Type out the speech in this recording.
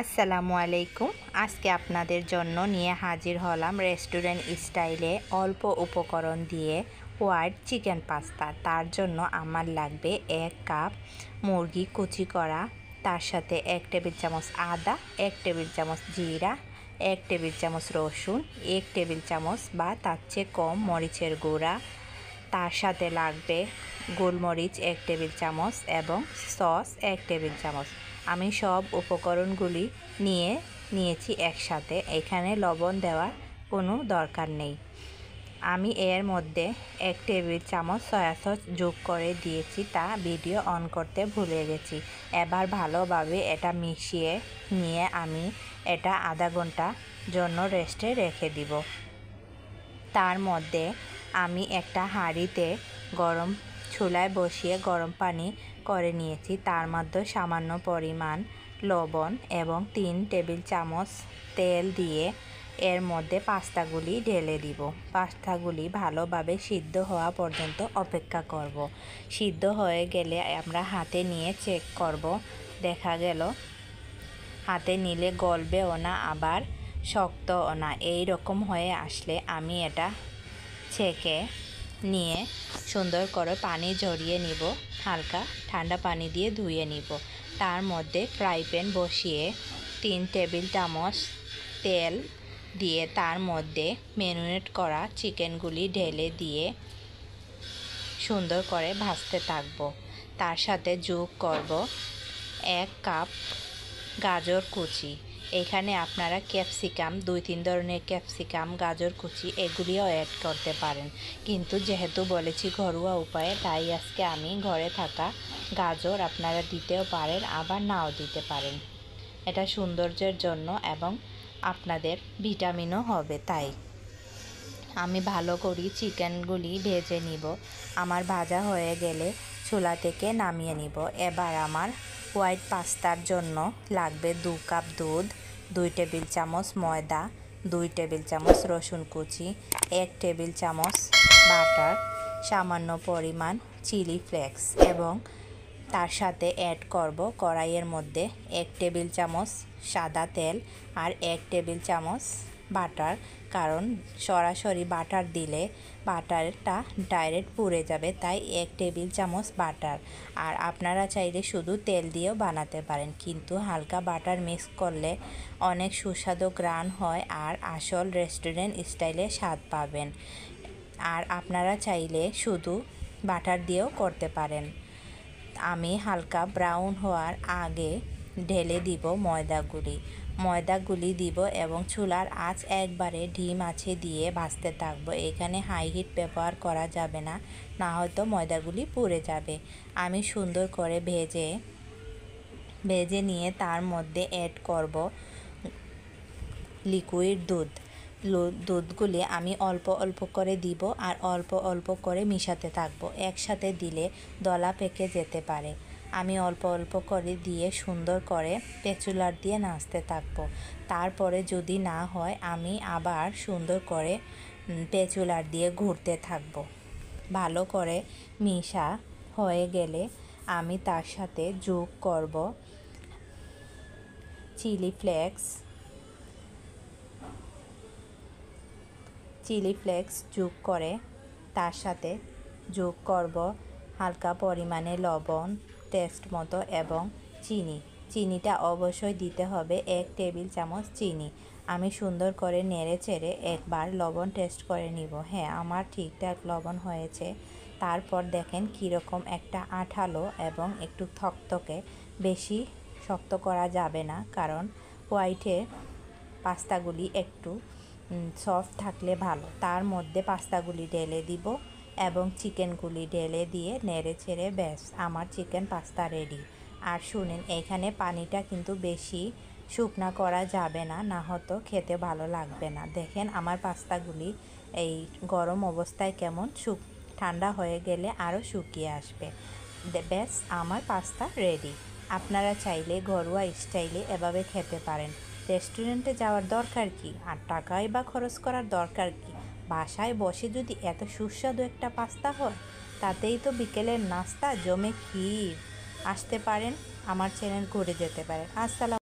আসসালামু আলাইকুম। আজকে আপনাদের জন্য নিয়ে হাজির হলাম রেস্টুরেন্ট স্টাইলে অল্প উপকরণ দিয়ে হোয়াইট চিকেন পাস্তা। তার জন্য আমার লাগবে 1 কাপ মুরগি কুচি করা, তার সাথে 1 টেবিল চামচ আদা, 1 টেবিল চামচ জিরা, 1 টেবিল চামচ রসুন, 1 টেবিল চামচ বা তার চেয়ে কম মরিচের গুঁড়া, তার সাথে লাগবে গোলমরিচ 1 টেবিল চামচ এবং সস 1 টেবিল চামচ। আমি সব উপকরণগুলি নিয়েছি একসাথে। এখানে লবণ দেওয়ার কোনো দরকার নেই। আমি এর মধ্যে 1 টেবিল চামচ সয়া সস যোগ করে দিয়েছি, তা ভিডিও অন করতে ভুলে গেছি। এবার ভালোভাবে এটা মিশিয়ে নিয়ে আমি এটা আধা ঘন্টা জন্য রেস্টে রেখে দিব। তার মধ্যে আমি একটা হাঁড়িতে গরম চুলায় বসিয়ে গরম পানি করে নিয়েছি। তার মধ্যে সামান্য পরিমাণ লবণ এবং 3 টেবিল চামচ তেল দিয়ে এর মধ্যে পাস্তাগুলি ঢেলে দিব। পাস্তাগুলি ভালোভাবে সিদ্ধ হওয়া পর্যন্ত অপেক্ষা করব। সিদ্ধ হয়ে গেলে আমরা হাতে নিয়ে চেক করব। দেখা গেল হাতে নিলে গলবেও না, আবার শক্তও না। এই রকম হয়ে আসলে আমি এটা ছেঁকে নিয়ে সুন্দর করে পানি ঝরিয়ে নিব। হালকা ঠান্ডা পানি দিয়ে ধুয়ে নিব। তার মধ্যে ফ্রাই প্যান বসিয়ে 3 টেবিল চামচ তেল দিয়ে তার মধ্যে ম্যারিনেট করা চিকেনগুলি ঢেলে দিয়ে সুন্দর করে ভাজতে থাকব। তার সাথে যোগ করব 1 কাপ গাজর কুচি। এখানে আপনারা ক্যাপসিকাম, 2-3 ধরনের ক্যাপসিকাম, গাজর কুচি এগুলিও অ্যাড করতে পারেন, কিন্তু যেহেতু বলেছি ঘরোয়া উপায়ে, তাই আজকে আমি ঘরে থাকা গাজর আপনারা দিতেও পারেন, আবার নাও দিতে পারেন। এটা সৌন্দর্যের জন্য এবং আপনাদের ভিটামিনও হবে। তাই আমি ভালো করে চিকেনগুলি ভেজে নিব। আমার ভাজা হয়ে গেলে চুলা থেকে নামিয়ে নিব। এবার আমার হোয়াইট পাস্তার জন্য লাগবে 2 কাপ দুধ, 2 টেবিল চামচ ময়দা, 2 টেবিল চামচ রসুন কুচি, 1 টেবিল চামচ বাটার, সামান্য পরিমাণ চিলি ফ্লেক্স এবং তার সাথে অ্যাড করব কড়াইয়ের মধ্যে 1 টেবিল চামচ সাদা তেল আর 1 টেবিল চামচ বাটার। কারণ সরাসরি বাটার দিলে বাটারটা ডাইরেক্ট পুড়ে যাবে, তাই 1 টেবিল চামচ বাটার। আর আপনারা চাইলে শুধু তেল দিয়েও বানাতে পারেন, কিন্তু হালকা বাটার মিক্স করলে অনেক সুস্বাদু ঘ্রাণ হয় আর আসল রেস্টুরেন্ট স্টাইলে স্বাদ পাবেন। আর আপনারা চাইলে শুধু বাটার দিয়েও করতে পারেন। আমি হালকা ব্রাউন হওয়ার আগে ঢেলে দিব ময়দাগুলি দিব এবং চুলার আঁচ একবারে ধিম আঁচে দিয়ে ভাজতে থাকবো। এখানে হাই হিট ব্যবহার করা যাবে না, না হয়তো ময়দাগুলি পুড়ে যাবে। আমি সুন্দর করে ভেজে নিয়ে তার মধ্যে অ্যাড করব লিকুইড দুধগুলি আমি অল্প অল্প করে দিব আর অল্প অল্প করে মিশাতে থাকবো। একসাথে দিলে দলা পেকে যেতে পারে। আমি অল্প অল্প করে দিয়ে সুন্দর করে স্প্যাচুলা দিয়ে নাড়তে থাকবো। তারপরে যদি না হয় আমি আবার সুন্দর করে স্প্যাচুলা দিয়ে ঘুরতে থাকবো। ভালো করে মিশা হয়ে গেলে আমি তার সাথে যোগ করব চিলি ফ্লেক্স যোগ করে তার সাথে যোগ করব হালকা পরিমাণে লবণ টেস্ট মতো এবং চিনিটা অবশ্যই দিতে হবে, 1 টেবিল চামচ চিনি। আমি সুন্দর করে নেড়ে চেড়ে একবার লবণ টেস্ট করে নিব। হ্যাঁ, আমার ঠিকঠাক লবণ হয়েছে। তারপর দেখেন কীরকম একটা আঠালো এবং একটু থকথকে। বেশি শক্ত করা যাবে না, কারণ হোয়াইটে পাস্তাগুলি একটু সফট থাকলে ভালো। তার মধ্যে পাস্তাগুলি ঢেলে দিব এবং চিকেনগুলি ঢেলে দিয়ে নেড়ে ছেড়ে ব্যাস আমার চিকেন পাস্তা রেডি। আর শুনেন, এখানে পানিটা কিন্তু বেশি শুকনা করা যাবে না, না হয়তো খেতে ভালো লাগবে না। দেখেন আমার পাস্তাগুলি এই গরম অবস্থায় কেমন ঠান্ডা হয়ে গেলে আরও শুকিয়ে আসবে। ব্যাস আমার পাস্তা রেডি। আপনারা চাইলে ঘরোয়া স্টাইলে এভাবে খেতে পারেন। রেস্টুরেন্টে যাওয়ার দরকার কি, আর টাকাই বা খরচ করার দরকার কি? বাসায় বসে যদি এত সুস্বাদু একটা পাস্তা হয়, তাতেই তো বিকেলের নাস্তা জমে ক্ষীর। আসতে পারেন, আমার চ্যানেল ঘুরে যেতে পারেন। আসসালামু